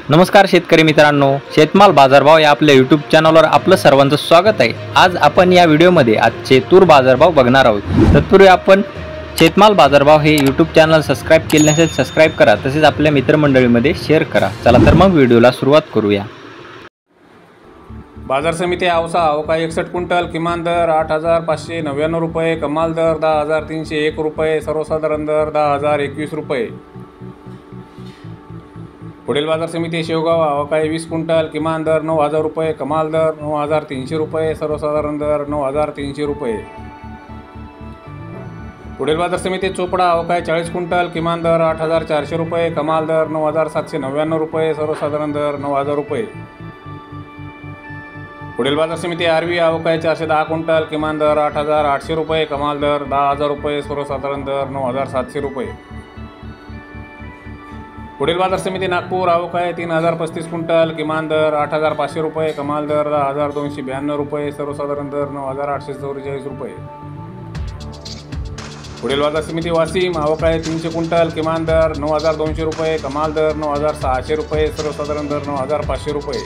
नमस्कार शेतकरी मित्रांनो, शेतमाल बाजारभाव या आपल्या यूट्यूब चॅनलवर आपलं सर्वांचं स्वागत आहे। आज आपण या व्हिडिओमध्ये आजचे तूर बाजारभाव बघणार आहोत। तत्पूर्वी आपण शेतमाल बाजारभाव हे यूट्यूब चॅनल सबस्क्राइब केले नसेल सबस्क्राइब करा, तसेच आपल्या मित्रमंडळीमध्ये शेअर करा। चला तर मग व्हिडिओला सुरुवात करूया। बाजार समिती औसा अवका 61 क्विंटल, किमान दर 8,599 रुपये, कमाल दर 10,301 रुपये, सर्वसाधारण दर 10,021 रुपये। पुढील बाजार समिती शेवगाव अवका 20 क्विंटल, किमान दर 9,000 रुपये, कमाल दर 9,300 रुपये, सर्वसाधारण दर 9,300 रुपये। पुढील बाजार समिती चोपडा अवका 40 क्विंटल, किमान दर 8,400 रुपये, कमाल दर 9,799 रुपये, सर्वसाधारण दर 9,000 रुपये। पुढील बाजार समिती आरवी अवका 410 क्विंटल, किमान दर 8,800 रुपये, कमाल दर 10,000 रुपये, सर्वसाधारण दर 9,700 रुपये। पुढील बाजार समिती नागपूर अवका 3,035 क्विंटल, किमान दर 8,500 रुपये, कमाल दर 10,292 रुपये, सर्वसाधारण दर 9,844 रुपये। पुढील बाजार समिती वाशिम अवका 300 क्विंटल, किमान दर 9,200 रुपये, कमाल दर 9,600 रुपये, सर्वसाधारण दर 9,500 रुपये।